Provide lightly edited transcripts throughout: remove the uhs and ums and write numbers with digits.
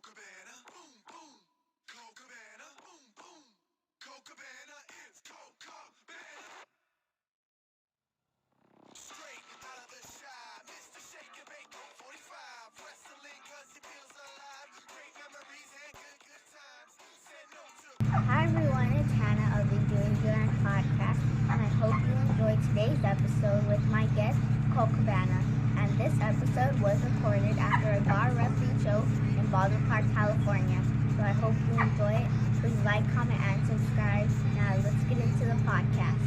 Cabana, boom, boom. Colt Cabana, boom, boom. Colt Cabana is Colt Cabana. Straight out of the shop, Mr. Shake and Bake, Colt 45. Wrestling cause he feels alive. Great memories and good times. Said no to. Hi everyone, it's Hannah of the Doing Good podcast, and I hope you enjoyed today's episode with my guest, Colt Cabana. And this episode was recorded after a bar wrestling show in Baldwin Park, California. So I hope you enjoy it. Please like, comment, and subscribe. Now let's get into the podcast.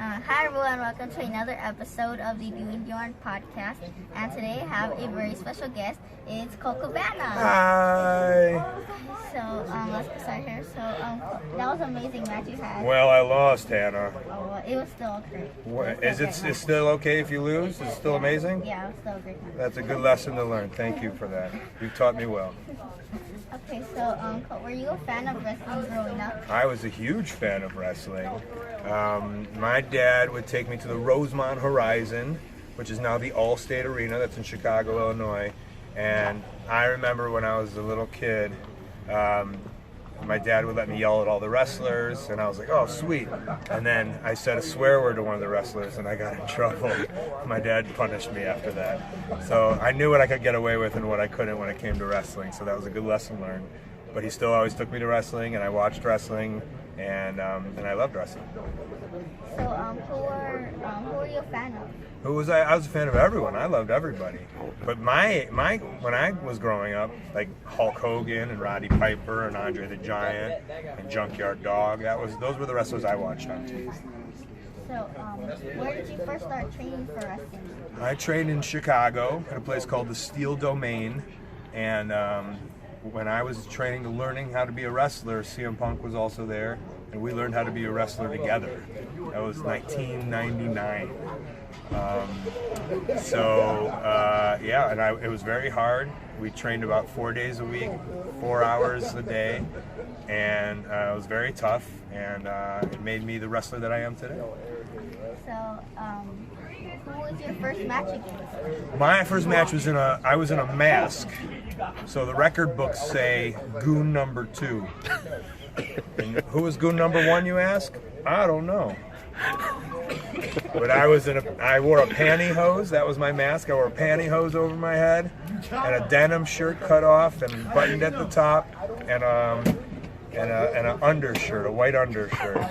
Hi everyone, welcome to another episode of the Doing Good podcast. And today I have a very special guest. It's Colt Cabana. Hi. So let's get started here. So that was an amazing match you had. Well, I lost, Hannah. Oh, well, it was still great. Is it still okay if you lose? Is it still amazing? Yeah, it was still a great match. That's a good lesson to learn. Thank you for that. You've taught me well. Okay, so Colt, were you a fan of wrestling growing up? I was a huge fan of wrestling. My dad would take me to the Rosemont Horizon, which is now the Allstate Arena. That's in Chicago, Illinois. And I remember when I was a little kid, my dad would let me yell at all the wrestlers, and I was like, oh, sweet. And then I said a swear word to one of the wrestlers, and I got in trouble. My dad punished me after that. So I knew what I could get away with and what I couldn't when it came to wrestling, so that was a good lesson learned. But he still always took me to wrestling, and I watched wrestling, and I loved wrestling. So who were you a fan of? Who was I? I was a fan of everyone. I loved everybody. But when I was growing up, like Hulk Hogan and Roddy Piper and Andre the Giant and Junkyard Dog, those were the wrestlers I watched on TV. So where did you first start training for wrestling? I trained in Chicago at a place called the Steel Domain, and when I was training to learning how to be a wrestler, CM Punk was also there, and we learned how to be a wrestler together. That was 1999. It was very hard. We trained about 4 days a week, 4 hours a day, and it was very tough, and it made me the wrestler that I am today. So who was your first match against? My first match was I was in a mask. So the record books say Goon number 2. And who was Goon number 1, you ask? I don't know. But I wore a pantyhose. That was my mask. I wore a pantyhose over my head and a denim shirt cut off and buttoned at the top, and an undershirt, a white undershirt.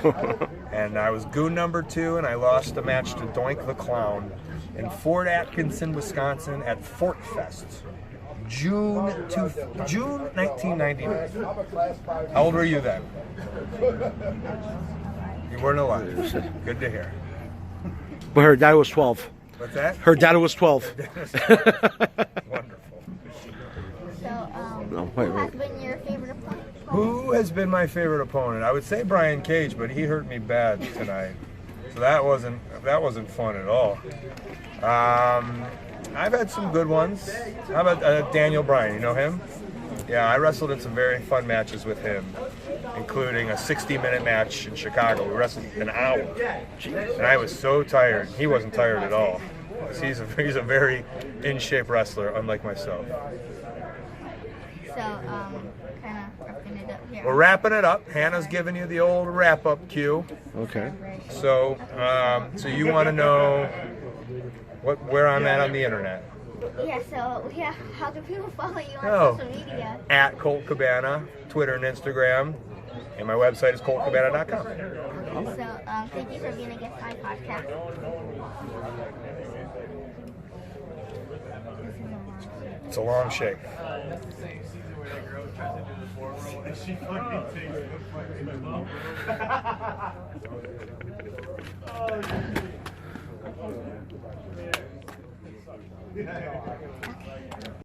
And I was Goon number 2, and I lost the match to Doink the Clown in Fort Atkinson, Wisconsin at Fort Fest. June 1999. How old were you then? You weren't alive. Good to hear. But her dad was 12. What's that? Her dad was 12. Wonderful. So No, who has been your favorite opponent? Who has been my favorite opponent? I would say Brian Cage, but he hurt me bad tonight. So that wasn't fun at all. I've had some good ones. How about Daniel Bryan? You know him? Yeah, I wrestled in some very fun matches with him, including a 60-minute match in Chicago. We wrestled an hour, and I was so tired. He wasn't tired at all. He's a very in-shape wrestler, unlike myself. So kind of wrapping it up here. We're wrapping it up. Hannah's giving you the old wrap-up cue. Okay. So you want to know where I'm at on the internet? Yeah, how can people follow you on social media? At Colt Cabana, Twitter and Instagram, and my website is coltcabana.com. So thank you for being a guest on my podcast. It's a long shake.